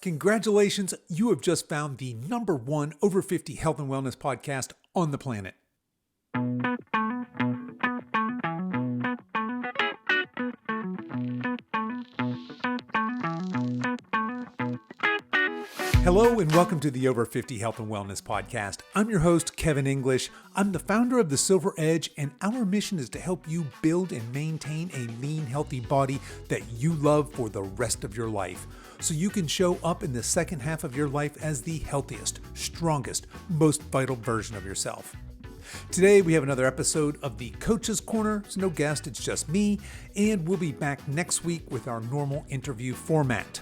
Congratulations, you have just found the #1 over 50 health and wellness podcast on the planet. Hello and welcome to the Over 50 Health and Wellness Podcast. I'm your host, Kevin English. I'm the founder of The Silver Edge, and our mission is to help you build and maintain a lean, healthy body that you love for the rest of your life, so you can show up in the second half of your life as the healthiest, strongest, most vital version of yourself. Today we have another episode of the Coach's Corner. It's no guest, it's just me, and we'll be back next week with our normal interview format.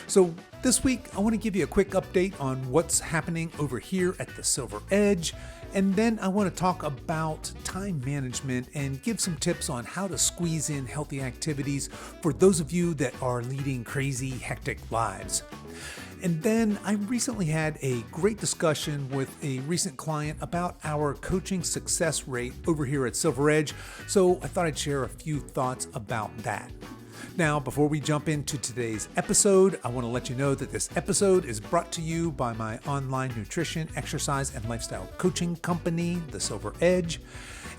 So this week, I want to give you a quick update on what's happening over here at the Silver Edge, and then I want to talk about time management and give some tips on how to squeeze in healthy activities for those of you that are leading crazy, hectic lives. And then I recently had a great discussion with a recent client about our coaching success rate over here at Silver Edge, so I thought I'd share a few thoughts about that. Now, before we jump into today's episode, I want to let you know that this episode is brought to you by my online nutrition, exercise, and lifestyle coaching company, The Silver Edge.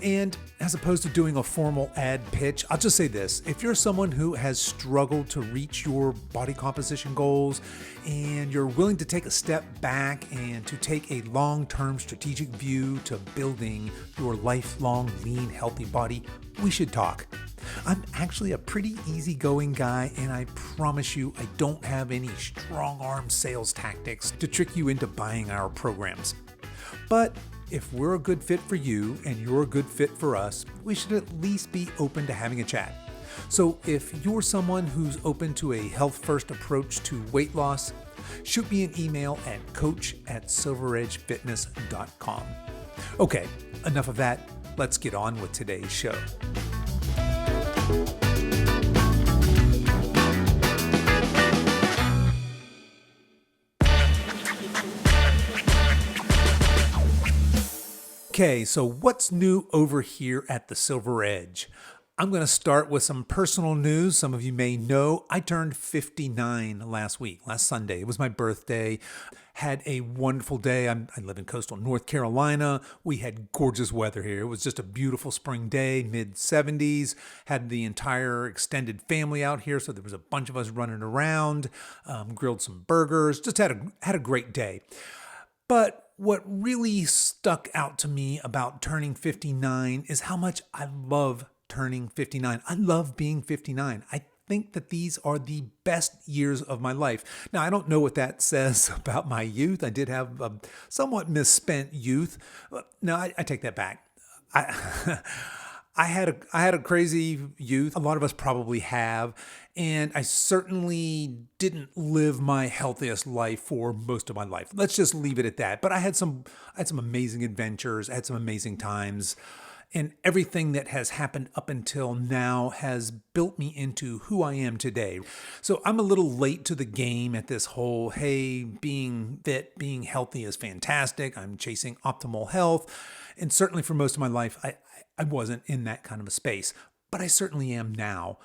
And as opposed to doing a formal ad pitch, I'll just say this. If you're someone who has struggled to reach your body composition goals and you're willing to take a step back and to take a long-term strategic view to building your lifelong, lean, healthy body, we should talk. I'm actually a pretty easygoing guy, and I promise you I don't have any strong-arm sales tactics to trick you into buying our programs. But if we're a good fit for you and you're a good fit for us, we should at least be open to having a chat. So if you're someone who's open to a health-first approach to weight loss, shoot me an email at coach@silveredgefitness.com. Okay, enough of that. Let's get on with today's show. Okay, so what's new over here at the Silver Edge? I'm going to start with some personal news. Some of you may know I turned 59 last Sunday. It was my birthday. Had a wonderful day. I live in coastal North Carolina. We had gorgeous weather here. It was just a beautiful spring day, mid-70s. Had the entire extended family out here, so there was a bunch of us running around, grilled some burgers, just had a great day. But what really stuck out to me about turning 59 is how much I love turning 59. I love being 59. I think that these are the best years of my life. Now, I don't know what that says about my youth. I did have a somewhat misspent youth. No, I take that back. I had a crazy youth. A lot of us probably have, and I certainly didn't live my healthiest life for most of my life. Let's just leave it at that. But I had some amazing adventures. I had some amazing times, and everything that has happened up until now has built me into who I am today. So I'm a little late to the game at this whole, hey, being fit, being healthy is fantastic. I'm chasing optimal health, and certainly for most of my life, I wasn't in that kind of a space, but I certainly am now,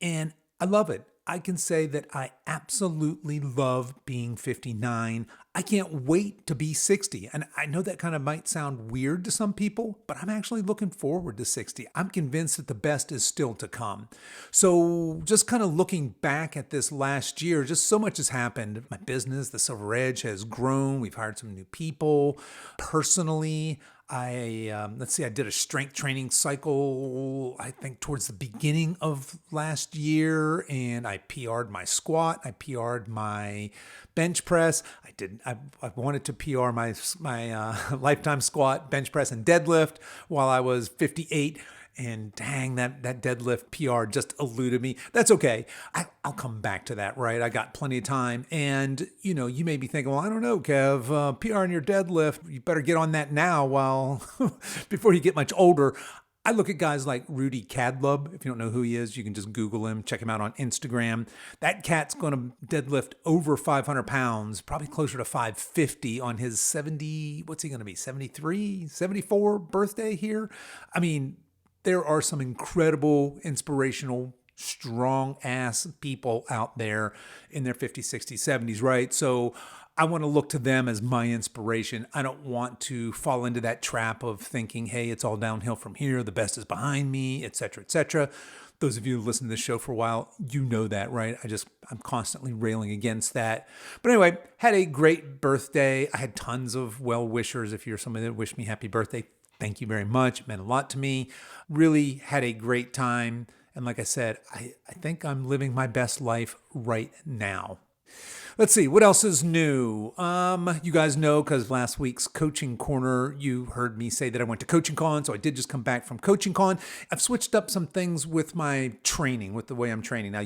and I love it. I can say that I absolutely love being 59. I can't wait to be 60, and I know that kind of might sound weird to some people, but I'm actually looking forward to 60. I'm convinced that the best is still to come. So just kind of looking back at this last year, just so much has happened. My business, the Silver Edge, has grown. We've hired some new people. Personally, I did a strength training cycle, I think towards the beginning of last year, and I PR'd my squat, I PR'd my bench press. I wanted to PR my lifetime squat, bench press, and deadlift while I was 58. And dang, that deadlift PR just eluded me. That's okay. I'll come back to that, right? I got plenty of time. And, you may be thinking, well, I don't know, Kev, PR on your deadlift, you better get on that now before you get much older. I look at guys like Rudy Kadlub. If you don't know who he is, you can just Google him, check him out on Instagram. That cat's going to deadlift over 500 pounds, probably closer to 550 on his 74 birthday here. I mean, there are some incredible, inspirational strong ass people out there in their 50s, 60s, 70s, right? So I want to look to them as my inspiration. I don't want to fall into that trap of thinking, hey, it's all downhill from here. The best is behind me, et cetera, et cetera. Those of you who listen to this show for a while, you know that, right? I'm constantly railing against that. But anyway, had a great birthday. I had tons of well-wishers. If you're somebody that wished me happy birthday, thank you very much. It meant a lot to me. Really had a great time. And like I said, I think I'm living my best life right now. Let's see, what else is new? You guys know, because last week's Coaching Corner, you heard me say that I went to Coaching Con, so I did just come back from Coaching Con. I've switched up some things with my training, with the way I'm training. Now,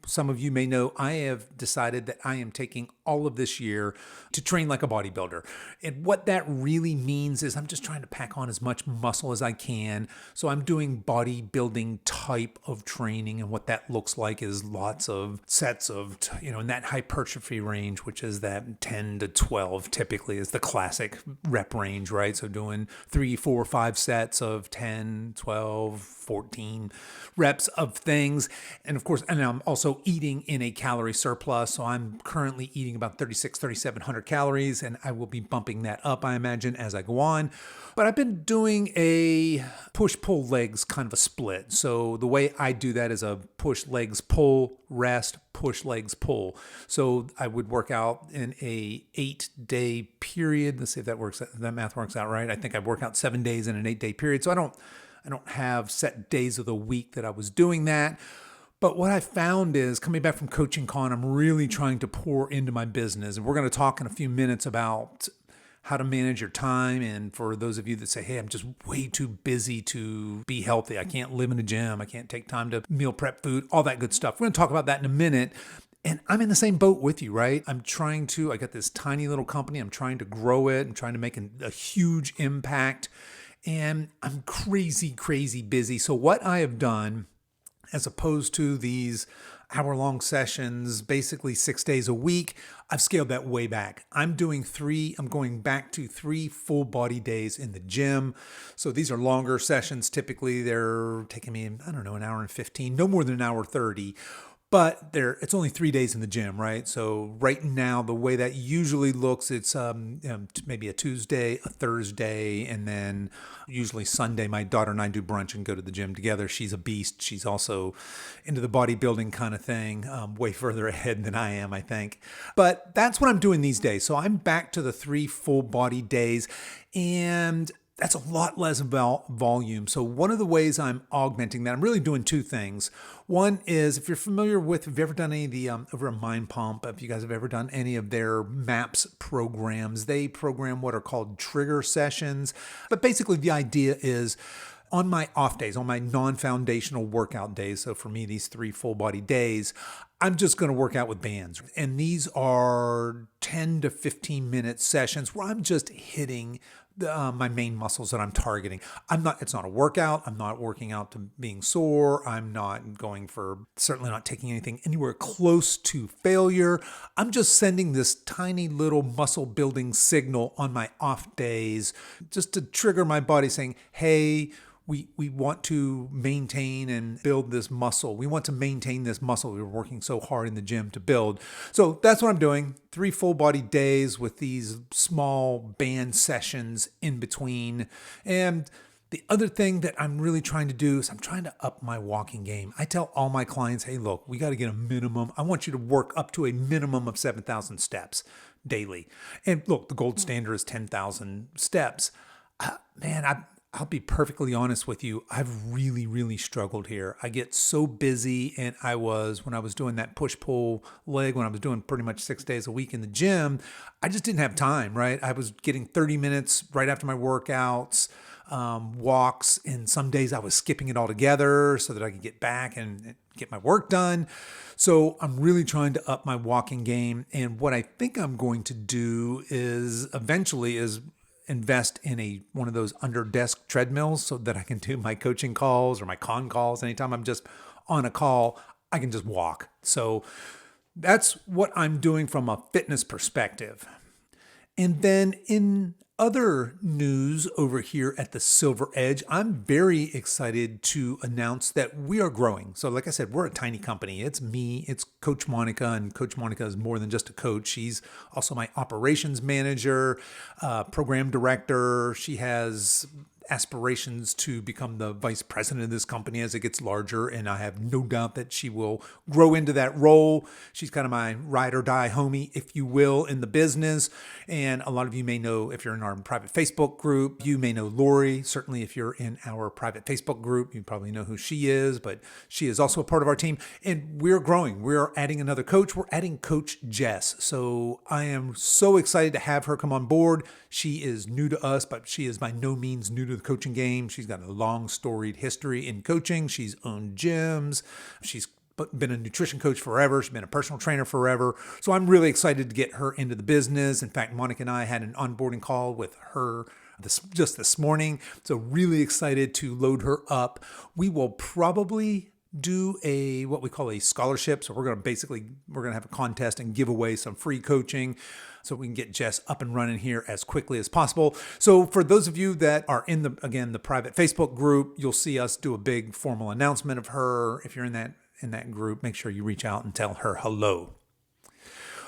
some of you may know I have decided that I am taking all of this year to train like a bodybuilder. And what that really means is I'm just trying to pack on as much muscle as I can. So I'm doing bodybuilding type of training. And what that looks like is lots of sets of, in that hypertrophy range, which is that 10 to 12 typically is the classic rep range, right? So doing 3, 4, 5 sets of 10, 12, 14 reps of things. And of course, and I'm also eating in a calorie surplus. So I'm currently eating about 3,700 calories, and I will be bumping that up, I imagine, as I go on. But I've been doing a push-pull legs kind of a split. So the way I do that is a push legs pull, rest, push legs pull. So I would work out in a 8-day period. Let's see if that math works out right. I think I work out 7 days in an 8-day period. So I don't have set days of the week that I was doing that. But what I found is coming back from Coaching Con, I'm really trying to pour into my business. And we're going to talk in a few minutes about how to manage your time. And for those of you that say, hey, I'm just way too busy to be healthy. I can't live in a gym. I can't take time to meal prep food, all that good stuff. We're going to talk about that in a minute. And I'm in the same boat with you, right? I got this tiny little company. I'm trying to grow it. I'm trying to make a huge impact. And I'm crazy, crazy busy. So what I have done, as opposed to these hour-long sessions, basically 6 days a week, I've scaled that way back. I'm going back to 3 full body days in the gym. So these are longer sessions. Typically, they're taking me, an hour and 15, no more than an hour 30. But it's only 3 days in the gym, right? So right now, the way that usually looks, it's maybe a Tuesday, a Thursday, and then usually Sunday. My daughter and I do brunch and go to the gym together. She's a beast. She's also into the bodybuilding kind of thing, way further ahead than I am, I think. But that's what I'm doing these days. So I'm back to the 3 full body days, and that's a lot less volume. So one of the ways I'm augmenting that, I'm really doing 2 things. One is, if you've ever done any of the, over at Mind Pump, if you guys have ever done any of their MAPS programs, they program what are called trigger sessions. But basically the idea is, on my off days, on my non-foundational workout days, so for me, these 3 full body days, I'm just going to work out with bands. And these are 10 to 15 minute sessions where I'm just hitting my main muscles that I'm targeting. It's not a workout. I'm not working out to being sore. I'm not certainly not taking anything anywhere close to failure. I'm just sending this tiny little muscle building signal on my off days just to trigger my body saying, hey, we want to maintain and build this muscle. We want to maintain this muscle we were working so hard in the gym to build. So that's what I'm doing. 3 full body days with these small band sessions in between. And the other thing that I'm really trying to do is I'm trying to up my walking game. I tell all my clients, hey, look, we got to get a minimum. I want you to work up to a minimum of 7,000 steps daily. And look, the gold standard is 10,000 steps. I'll be perfectly honest with you. I've really, really struggled here. I get so busy, and when I was doing that push-pull leg, when I was doing pretty much 6 days a week in the gym, I just didn't have time, right? I was getting 30 minutes right after my workouts, walks, and some days I was skipping it all together so that I could get back and get my work done. So I'm really trying to up my walking game, and what I think I'm going to do is eventually invest in one of those under desk treadmills so that I can do my coaching calls or my con calls. Anytime I'm just on a call, I can just walk. So that's what I'm doing from a fitness perspective. And then in Other news over here at the Silver Edge, I'm very excited to announce that we are growing. So, like I said, we're a tiny company. It's me, it's Coach Monica, and Coach Monica is more than just a coach. She's also my operations manager, program director. She has aspirations to become the vice president of this company as it gets larger, and I have no doubt that she will grow into that role. She's kind of my ride or die homie, if you will, in the business. And a lot of you may know, if you're in our private Facebook group, you may know Lori. Certainly if you're in our private Facebook group, you probably know who she is, but she is also a part of our team. And we're growing. We're adding another coach. We're adding Coach Jess. So I am so excited to have her come on board. She is new to us, but she is by no means new to the coaching game. She's got a long storied history in coaching. She's owned gyms. She's been a nutrition coach forever. She's been a personal trainer forever. So I'm really excited to get her into the business. In fact, Monica and I had an onboarding call with her just this morning. So really excited to load her up. We will probably do what we call a scholarship. So we're going to have a contest and give away some free coaching so we can get Jess up and running here as quickly as possible. So for those of you that are in the private Facebook group, you'll see us do a big formal announcement of her. If you're in that group, make sure you reach out and tell her hello.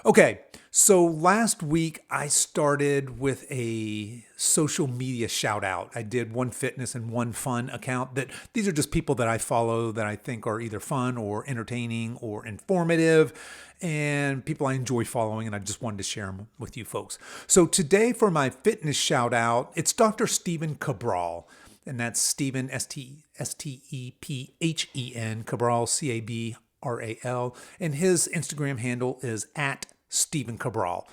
Okay, so last week I started with a social media shout out. I did one fitness and one fun account. These are just people that I follow that I think are either fun or entertaining or informative, and people I enjoy following, and I just wanted to share them with you folks. So today for my fitness shout out, it's Dr. Stephen Cabral. And that's Stephen, Stephen, Cabral, Cabral. And his Instagram handle is @StephenCabral.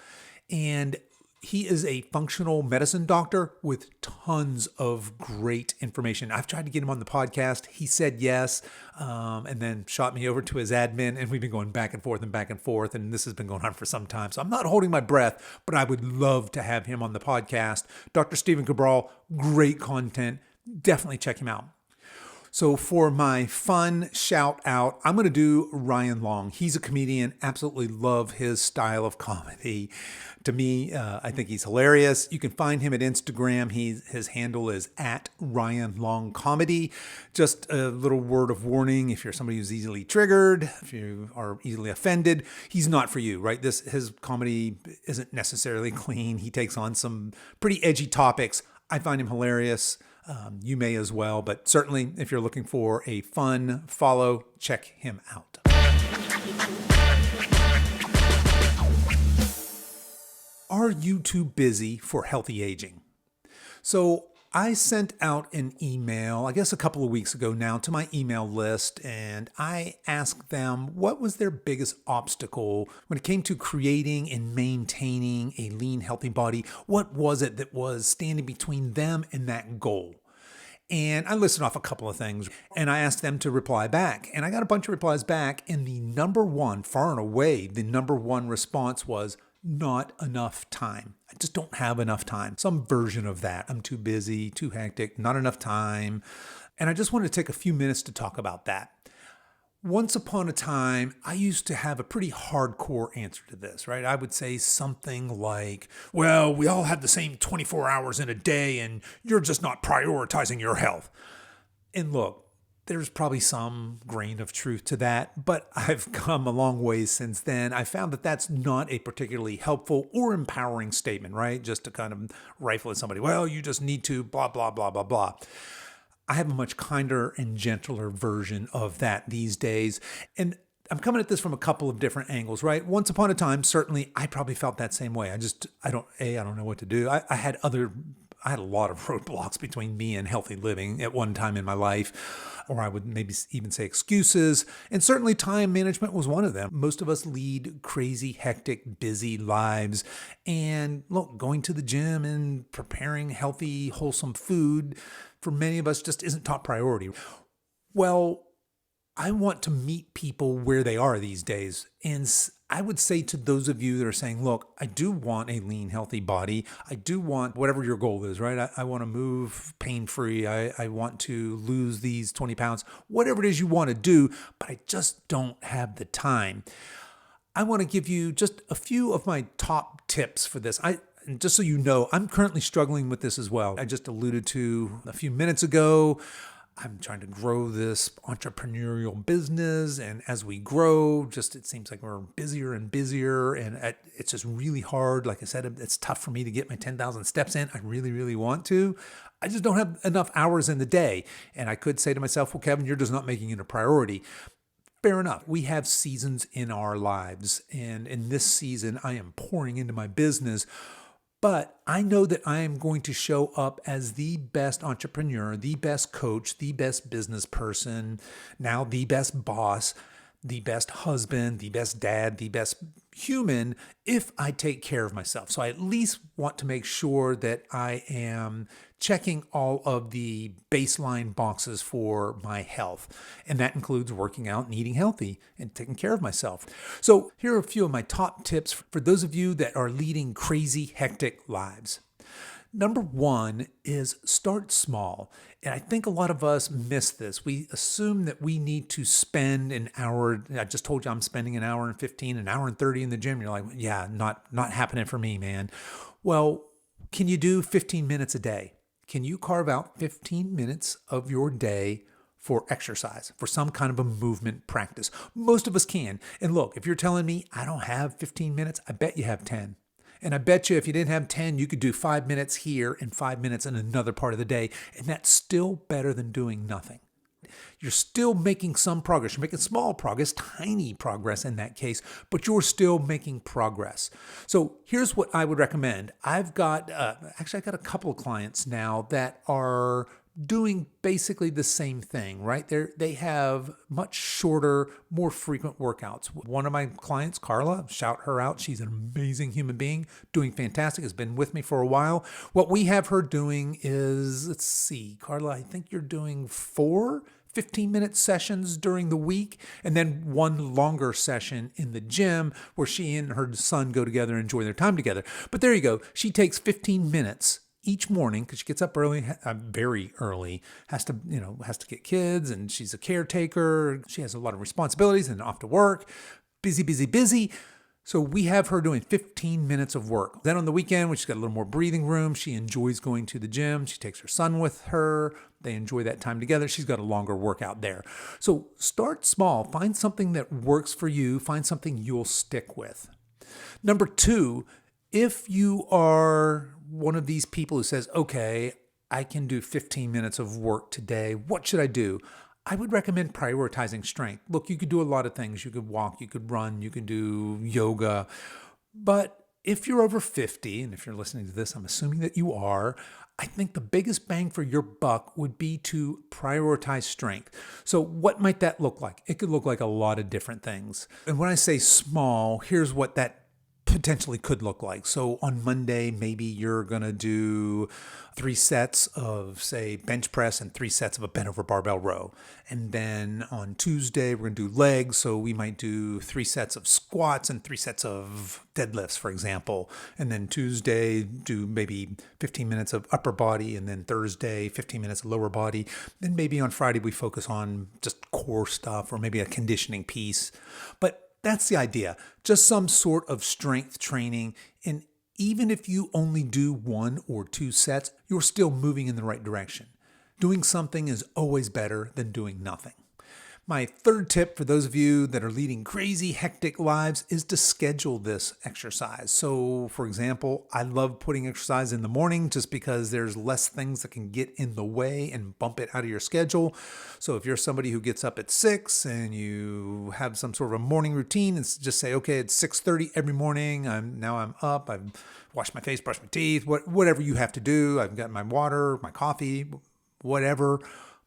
And he is a functional medicine doctor with tons of great information. I've tried to get him on the podcast. He said yes, and then shot me over to his admin, and we've been going back and forth, and this has been going on for some time. So I'm not holding my breath, but I would love to have him on the podcast. Dr. Stephen Cabral, great content. Definitely check him out. So for my fun shout out, I'm going to do Ryan Long. He's a comedian. Absolutely love his style of comedy. To me, I think he's hilarious. You can find him at Instagram. His handle is @RyanLongComedy. Just a little word of warning: if you're somebody who's easily triggered, if you are easily offended, he's not for you, right? His comedy isn't necessarily clean. He takes on some pretty edgy topics. I find him hilarious. You may as well, but certainly if you're looking for a fun follow, check him out. Are you too busy for healthy aging? So I sent out an email, I guess a couple of weeks ago now, to my email list, and I asked them what was their biggest obstacle when it came to creating and maintaining a lean, healthy body. What was it that was standing between them and that goal? And I listed off a couple of things, and I asked them to reply back. And I got a bunch of replies back, and far and away, the number one response was not enough time. I just don't have enough time. Some version of that. I'm too busy, too hectic, not enough time. And I just wanted to take a few minutes to talk about that. Once upon a time, I used to have a pretty hardcore answer to this, right? I would say something like, well, we all have the same 24 hours in a day and you're just not prioritizing your health. And look, there's probably some grain of truth to that, but I've come a long ways since then. I found that that's not a particularly helpful or empowering statement, right? Just to kind of rifle at somebody, well, you just need to blah, blah, blah, blah, blah. I have a much kinder and gentler version of that these days. And I'm coming at this from a couple of different angles, right? Once upon a time, certainly I probably felt that same way. I don't know what to do. I had a lot of roadblocks between me and healthy living at one time in my life, or I would maybe even say excuses. And certainly time management was one of them. Most of us lead crazy, hectic, busy lives. And look, going to the gym and preparing healthy, wholesome food for many of us just isn't top priority. Well, I want to meet people where they are these days. And I would say to those of you that are saying, look, I do want a lean, healthy body. I do want whatever your goal is, right? I want to move pain-free. I want to lose these 20 pounds, whatever it is you want to do, but I just don't have the time. I want to give you just a few of my top tips for this. And just so you know, I'm currently struggling with this as well. I just alluded to a few minutes ago. I'm trying to grow this entrepreneurial business. And as we grow, just it seems like we're busier and busier. And it's just really hard. Like I said, it's tough for me to get my 10,000 steps in. I really, really want to. I just don't have enough hours in the day. And I could say to myself, well, Kevin, you're just not making it a priority. Fair enough. We have seasons in our lives. And in this season, I am pouring into my business. But I know that I am going to show up as the best entrepreneur, the best coach, the best business person, now the best boss, the best husband, the best dad, the best human if I take care of myself. So I at least want to make sure that I am checking all of the baseline boxes for my health. And that includes working out and eating healthy and taking care of myself. So here are a few of my top tips for those of you that are leading crazy, hectic lives. Number one is start small. And I think a lot of us miss this. We assume that we need to spend an hour. I just told you I'm spending an hour and 15, an hour and 30 in the gym. You're like, yeah, not happening for me, man. Well, can you do 15 minutes a day? Can you carve out 15 minutes of your day for exercise, for some kind of a movement practice? Most of us can. And look, if you're telling me I don't have 15 minutes, I bet you have 10. And I bet you if you didn't have 10, you could do 5 minutes here and 5 minutes in another part of the day. And that's still better than doing nothing. You're still making some progress. You're making small progress, tiny progress in that case, but you're still making progress. So here's what I would recommend. I've got a couple of clients now that are doing basically the same thing, right? They have much shorter, more frequent workouts. One of my clients, Carla, shout her out. She's an amazing human being, doing fantastic, has been with me for a while. What we have her doing is, let's see, Carla, I think you're doing 4 15-minute sessions during the week, and then one longer session in the gym where she and her son go together and enjoy their time together. But there you go. She takes 15 minutes each morning because she gets up early, very early, has to get kids, and she's a caretaker. She has a lot of responsibilities and off to work, busy. So we have her doing 15 minutes of work. Then on the weekend, when she's got a little more breathing room, she enjoys going to the gym. She takes her son with her. They enjoy that time together. She's got a longer workout there. So start small. Find something that works for you. Find something you'll stick with. Number 2, if you are one of these people who says, okay, I can do 15 minutes of work today, what should I do? I would recommend prioritizing strength. Look, you could do a lot of things. You could walk, you could run, you could do yoga. But if you're over 50, and if you're listening to this, I'm assuming that you are, I think the biggest bang for your buck would be to prioritize strength. So what might that look like? It could look like a lot of different things. And when I say small, here's what that potentially could look like. So on Monday, maybe you're going to do 3 sets of, say, bench press and 3 sets of a bent over barbell row. And then on Tuesday, we're going to do legs. So we might do 3 sets of squats and 3 sets of deadlifts, for example. And then Tuesday, do maybe 15 minutes of upper body. And then Thursday, 15 minutes of lower body. Then maybe on Friday, we focus on just core stuff or maybe a conditioning piece. But that's the idea. Just some sort of strength training. And even if you only do 1 or 2 sets, you're still moving in the right direction. Doing something is always better than doing nothing. My third tip for those of you that are leading crazy, hectic lives is to schedule this exercise. So, for example, I love putting exercise in the morning just because there's less things that can get in the way and bump it out of your schedule. So if you're somebody who gets up at 6 and you have some sort of a morning routine, and just say, okay, it's 6:30 every morning. I'm up. I've washed my face, brushed my teeth, whatever you have to do. I've got my water, my coffee, whatever.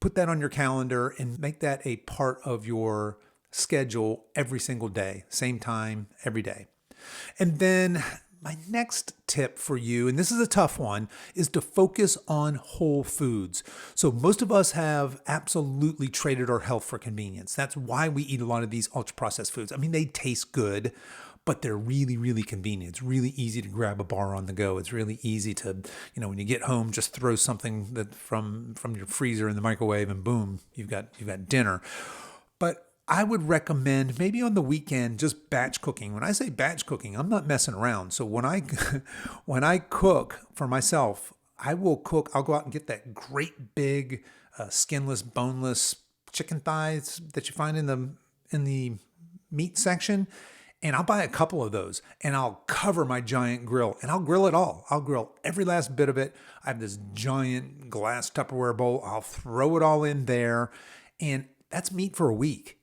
Put that on your calendar and make that a part of your schedule every single day, same time, every day. And then my next tip for you, and this is a tough one, is to focus on whole foods. So most of us have absolutely traded our health for convenience. That's why we eat a lot of these ultra-processed foods. I mean, they taste good, but they're really, really convenient. It's really easy to grab a bar on the go. It's really easy to, when you get home, just throw something that from your freezer in the microwave and boom, you've got dinner. But I would recommend maybe on the weekend just batch cooking. When I say batch cooking, I'm not messing around. So when I when I cook for myself, I will cook. I'll go out and get that great big skinless, boneless chicken thighs that you find in the meat section, and I'll buy a couple of those and I'll cover my giant grill and I'll grill it all. I'll grill every last bit of it. I have this giant glass Tupperware bowl. I'll throw it all in there, and that's meat for a week.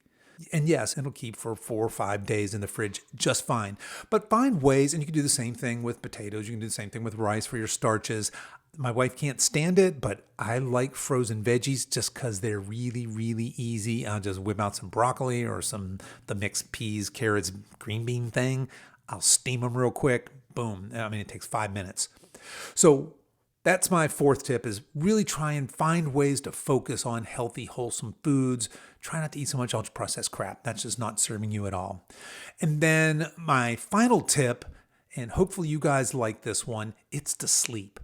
And yes, it'll keep for 4 or 5 days in the fridge just fine. But find ways, and you can do the same thing with potatoes. You can do the same thing with rice for your starches. My wife can't stand it, but I like frozen veggies just because they're really, really easy. I'll just whip out some broccoli or the mixed peas, carrots, green bean thing. I'll steam them real quick. Boom. I mean, it takes 5 minutes. So that's my fourth tip, is really try and find ways to focus on healthy, wholesome foods. Try not to eat so much ultra-processed crap. That's just not serving you at all. And then my final tip, and hopefully you guys like this one, it's to sleep.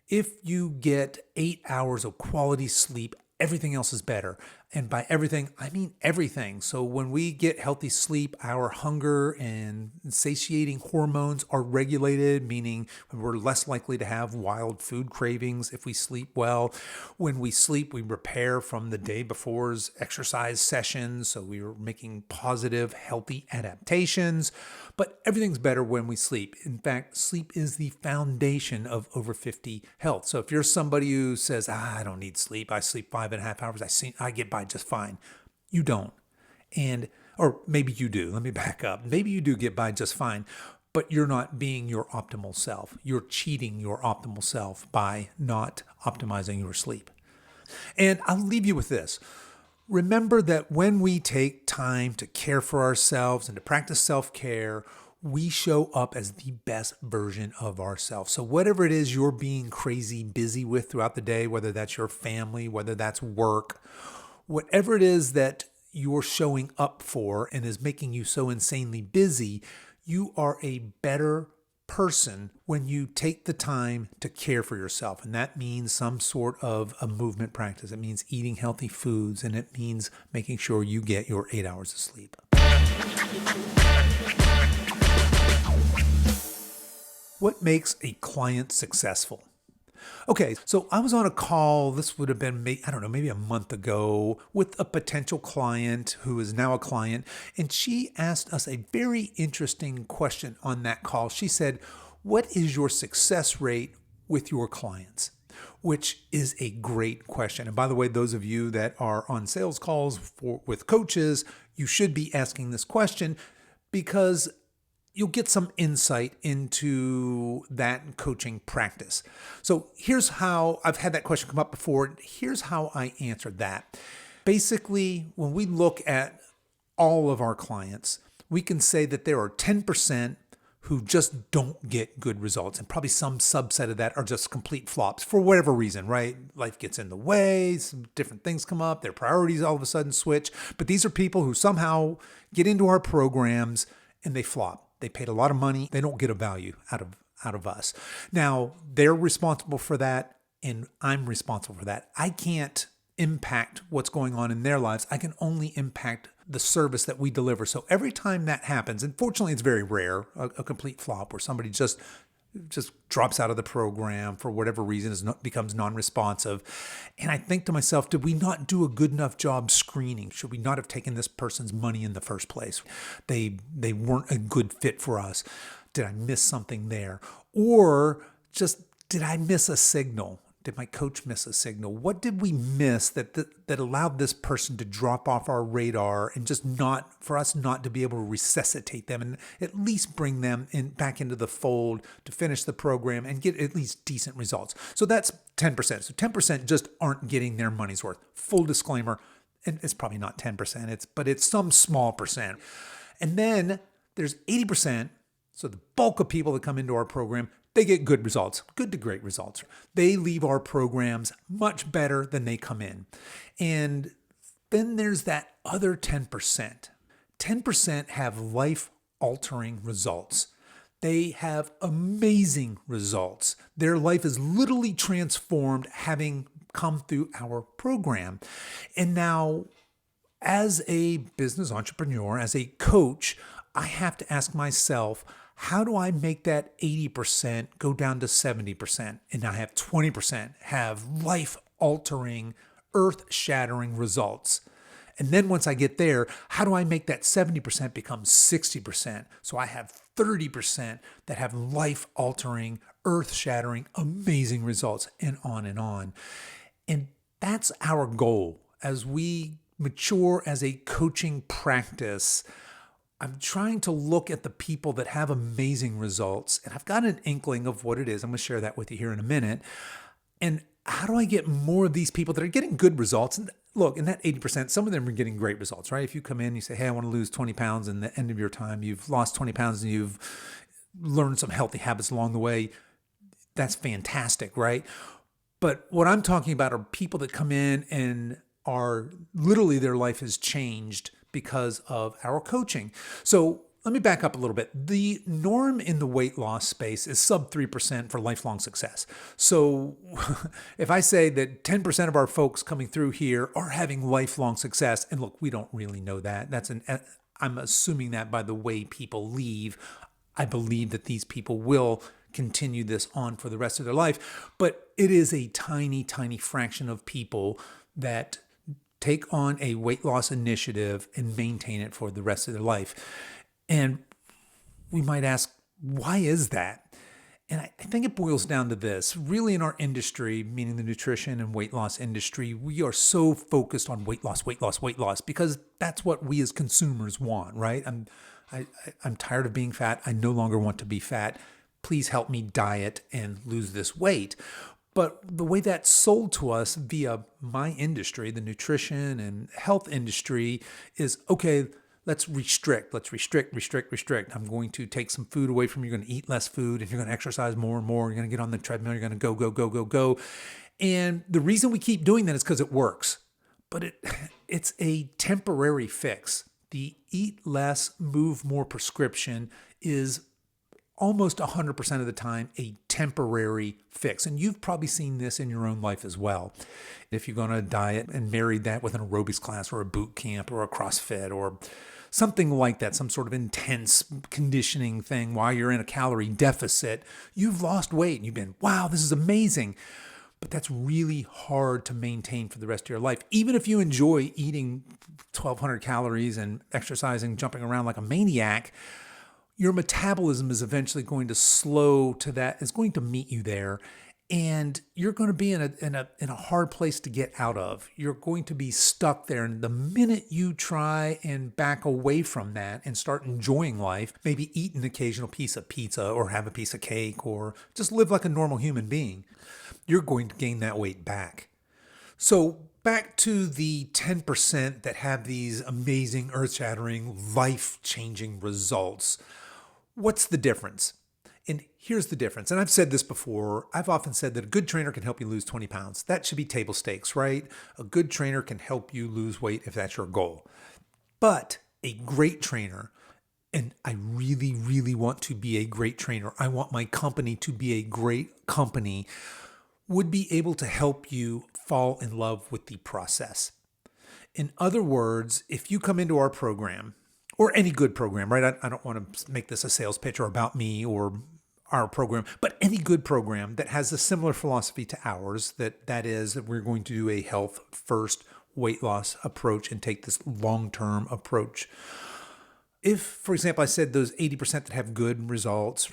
If you get 8 hours of quality sleep, everything else is better. And by everything, I mean everything. So when we get healthy sleep, our hunger and satiating hormones are regulated, meaning we're less likely to have wild food cravings if we sleep well. When we sleep, we repair from the day before's exercise sessions. So we are making positive, healthy adaptations. But everything's better when we sleep. In fact, sleep is the foundation of over 50 health. So if you're somebody who says, I don't need sleep, I sleep 5.5 hours, I get by just fine. You don't. Or maybe you do. Let me back up. Maybe you do get by just fine, but you're not being your optimal self. You're cheating your optimal self by not optimizing your sleep. And I'll leave you with this. Remember that when we take time to care for ourselves and to practice self-care, we show up as the best version of ourselves. So whatever it is you're being crazy busy with throughout the day, whether that's your family, whether that's work, whatever it is that you're showing up for and is making you so insanely busy, you are a better person when you take the time to care for yourself. And that means some sort of a movement practice. It means eating healthy foods, and it means making sure you get your 8 hours of sleep. What makes a client successful? Okay, so I was on a call, this would have been, maybe a month ago, with a potential client who is now a client, and she asked us a very interesting question on that call. She said, what is your success rate with your clients? Which is a great question. And by the way, those of you that are on sales calls with coaches, you should be asking this question, because you'll get some insight into that coaching practice. So here's how, I've had that question come up before. Here's how I answered that. Basically, when we look at all of our clients, we can say that there are 10% who just don't get good results. And probably some subset of that are just complete flops for whatever reason, right? Life gets in the way, some different things come up, their priorities all of a sudden switch. But these are people who somehow get into our programs and they flop. They paid a lot of money. They don't get a value out of us. Now, they're responsible for that, and I'm responsible for that. I can't impact what's going on in their lives. I can only impact the service that we deliver. So every time that happens, and fortunately it's very rare, a complete flop where somebody just drops out of the program for whatever reason, becomes non-responsive. And I think to myself, did we not do a good enough job screening? Should we not have taken this person's money in the first place? They weren't a good fit for us. Did I miss something there? Or just, did I miss a signal? Did my coach miss a signal? What did we miss that allowed this person to drop off our radar and just for us not to be able to resuscitate them and at least bring them back into the fold to finish the program and get at least decent results? So that's 10%. So 10% just aren't getting their money's worth. Full disclaimer, and it's probably not 10%, but it's some small percent. And then there's 80%. So the bulk of people that come into our program, they get good results, good to great results. They leave our programs much better than they come in. And then there's that other 10%. 10% have life-altering results. They have amazing results. Their life is literally transformed having come through our program. And now As a business entrepreneur, as a coach, I have to ask myself, how do I make that 80% go down to 70% and I have 20% have life altering, earth shattering results? And then once I get there, how do I make that 70% become 60%? So I have 30% that have life altering, earth shattering, amazing results, and on and on. And that's our goal as we mature as a coaching practice. I'm trying to look at the people that have amazing results, and I've got an inkling of what it is. I'm going to share that with you here in a minute. And how do I get more of these people that are getting good results? And look, in that 80%, some of them are getting great results, right? If you come in, you say, hey, I want to lose 20 pounds, and at the end of your time, you've lost 20 pounds and you've learned some healthy habits along the way, that's fantastic, right? But what I'm talking about are people that come in and are literally their life has changed because of our coaching. So let me back up a little bit. The norm in the weight loss space is sub 3% for lifelong success. So if I say that 10% of our folks coming through here are having lifelong success, and look, we don't really know that. I'm assuming that by the way people leave. I believe that these people will continue this on for the rest of their life, but it is a tiny, tiny fraction of people that take on a weight loss initiative and maintain it for the rest of their life. And we might ask, why is that? And I think it boils down to this. Really, in our industry, meaning the nutrition and weight loss industry, we are so focused on weight loss, weight loss, weight loss, because that's what we as consumers want, right? I'm tired of being fat. I no longer want to be fat. Please help me diet and lose this weight. But the way that's sold to us via my industry, the nutrition and health industry, is okay, let's restrict. I'm going to take some food away from you. You're going to eat less food, and you're going to exercise more and more. You're going to get on the treadmill. You're going to go. And the reason we keep doing that is because it works. But it's a temporary fix. The eat less, move more prescription is almost 100% of the time a temporary fix. And you've probably seen this in your own life as well. If you're going to diet and marry that with an aerobics class or a boot camp or a CrossFit or something like that, some sort of intense conditioning thing while you're in a calorie deficit, you've lost weight and you've been, wow, this is amazing. But that's really hard to maintain for the rest of your life. Even if you enjoy eating 1,200 calories and exercising, jumping around like a maniac, your metabolism is eventually going to slow to that. It's going to meet you there, and you're going to be in a hard place to get out of. You're going to be stuck there, and the minute you try and back away from that and start enjoying life, maybe eat an occasional piece of pizza or have a piece of cake or just live like a normal human being, you're going to gain that weight back. So back to the 10% that have these amazing, earth-shattering, life-changing results. What's the difference? And here's the difference. And I've said this before. I've often said that a good trainer can help you lose 20 pounds. That should be table stakes, right? A good trainer can help you lose weight if that's your goal. But a great trainer, and I really, really want to be a great trainer, I want my company to be a great company, would be able to help you fall in love with the process. In other words, if you come into our program, or any good program, right? I don't want to make this a sales pitch or about me or our program, but any good program that has a similar philosophy to ours, that is that we're going to do a health first weight loss approach and take this long-term approach. If, for example, I said those 80% that have good results,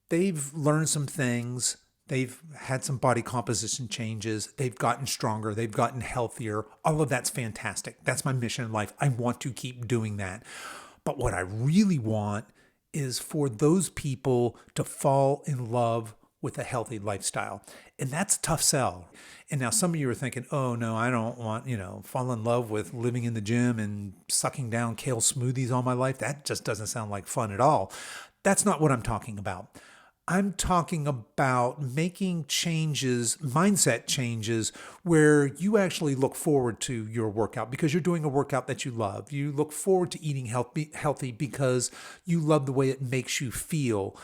they've learned some things, they've had some body composition changes, they've gotten stronger, they've gotten healthier. All of that's fantastic. That's my mission in life. I want to keep doing that. But what I really want is for those people to fall in love with a healthy lifestyle. And that's a tough sell. And now some of you are thinking, oh no, I don't want, fall in love with living in the gym and sucking down kale smoothies all my life. That just doesn't sound like fun at all. That's not what I'm talking about. I'm talking about making changes, mindset changes, where you actually look forward to your workout because you're doing a workout that you love. You look forward to eating healthy because you love the way it makes you feel.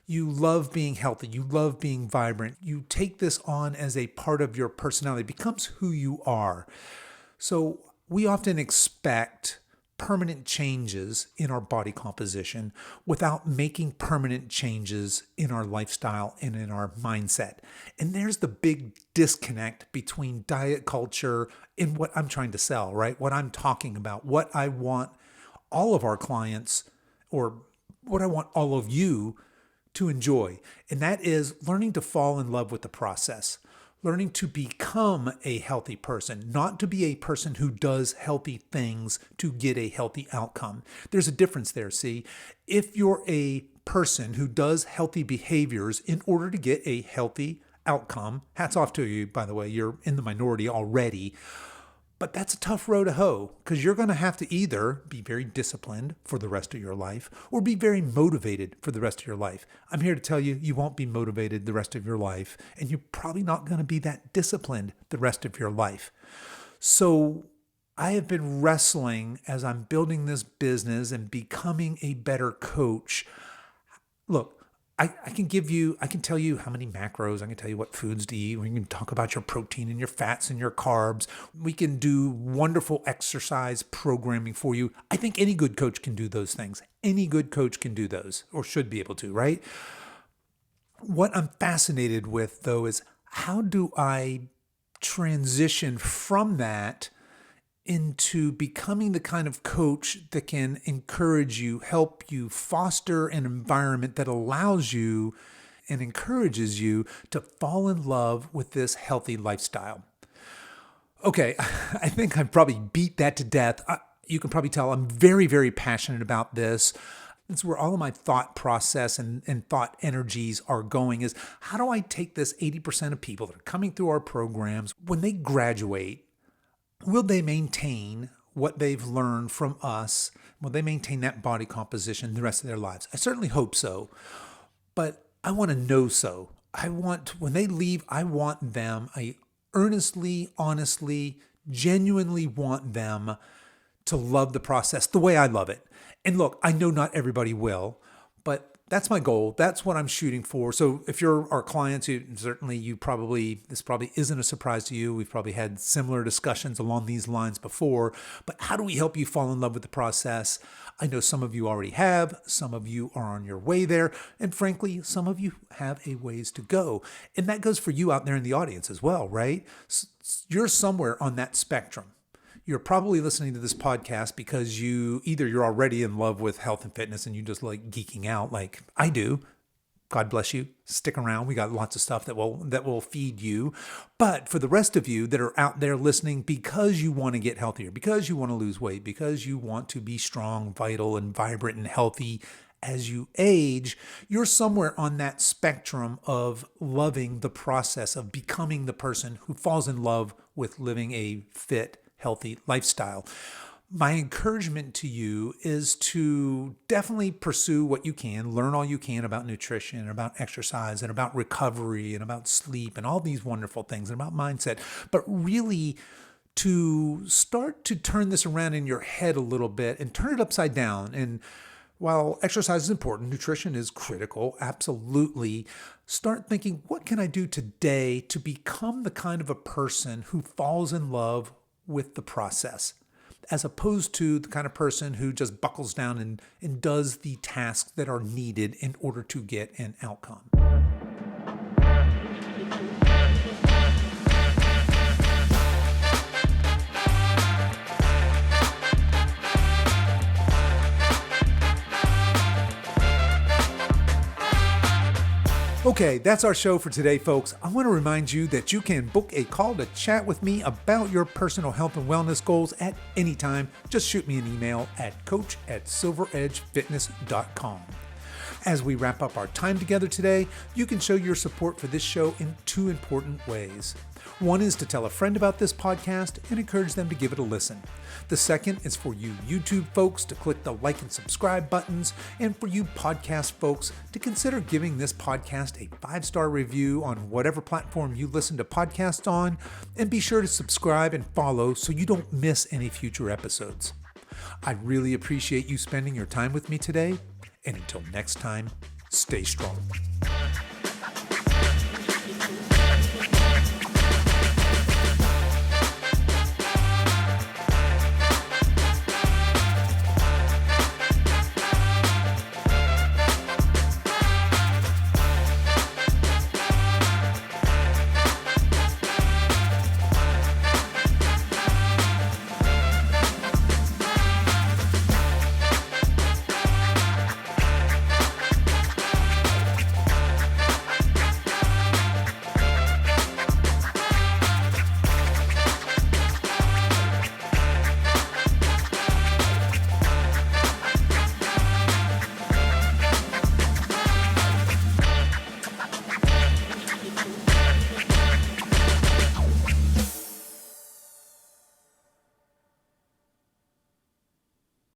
You love being healthy. You love being vibrant. You take this on as a part of your personality. It becomes who you are. So We often expect permanent changes in our body composition without making permanent changes in our lifestyle and in our mindset. And there's the big disconnect between diet culture and what I'm trying to sell, right? What I'm talking about, what I want all of our clients, or what I want all of you to enjoy. And that is learning to fall in love with the process. Learning to become a healthy person, not to be a person who does healthy things to get a healthy outcome. There's a difference there, see? If you're a person who does healthy behaviors in order to get a healthy outcome, hats off to you, by the way, you're in the minority already. But that's a tough row to hoe, because you're going to have to either be very disciplined for the rest of your life or be very motivated for the rest of your life. I'm here to tell you, you won't be motivated the rest of your life, and you're probably not going to be that disciplined the rest of your life. So I have been wrestling as I'm building this business and becoming a better coach. Look, I can tell you how many macros, I can tell you what foods to eat. We can talk about your protein and your fats and your carbs. We can do wonderful exercise programming for you. I think any good coach can do those things. Any good coach can do those, or should be able to, right? What I'm fascinated with, though, is how do I transition from that into becoming the kind of coach that can encourage you, help you, foster an environment that allows you and encourages you to fall in love with this healthy lifestyle. Okay, I think I've probably beat that to death. You can probably tell I'm very, very passionate about this. It's where all of my thought process and thought energies are going, is how do I take this 80% of people that are coming through our programs, when they graduate, will they maintain what they've learned from us? Will they maintain that body composition the rest of their lives? I certainly hope so, but I want to know so. When they leave, I want them, I earnestly, honestly, genuinely want them to love the process the way I love it. And look, I know not everybody will, but that's my goal. That's what I'm shooting for. So if you're our clients, this probably isn't a surprise to you. We've probably had similar discussions along these lines before. But how do we help you fall in love with the process? I know some of you already have. Some of you are on your way there. And frankly, some of you have a ways to go. And that goes for you out there in the audience as well, right? You're somewhere on that spectrum. You're probably listening to this podcast because you're already in love with health and fitness and you just like geeking out like I do. God bless you. Stick around. We got lots of stuff that will feed you. But for the rest of you that are out there listening because you want to get healthier, because you want to lose weight, because you want to be strong, vital, and vibrant and healthy as you age, you're somewhere on that spectrum of loving the process of becoming the person who falls in love with living a fit, healthy lifestyle. My encouragement to you is to definitely pursue what you can, learn all you can about nutrition, and about exercise, and about recovery, and about sleep, and all these wonderful things, and about mindset, but really to start to turn this around in your head a little bit and turn it upside down. And while exercise is important, nutrition is critical, absolutely. Start thinking, what can I do today to become the kind of a person who falls in love with the process, as opposed to the kind of person who just buckles down and does the tasks that are needed in order to get an outcome. Okay, that's our show for today, folks. I want to remind you that you can book a call to chat with me about your personal health and wellness goals at any time. Just shoot me an email at coach@silveredgefitness.com. As we wrap up our time together today, you can show your support for this show in two important ways. One is to tell a friend about this podcast and encourage them to give it a listen. The second is for you YouTube folks to click the like and subscribe buttons, and for you podcast folks to consider giving this podcast a 5-star review on whatever platform you listen to podcasts on, and be sure to subscribe and follow so you don't miss any future episodes. I really appreciate you spending your time with me today, and until next time, stay strong.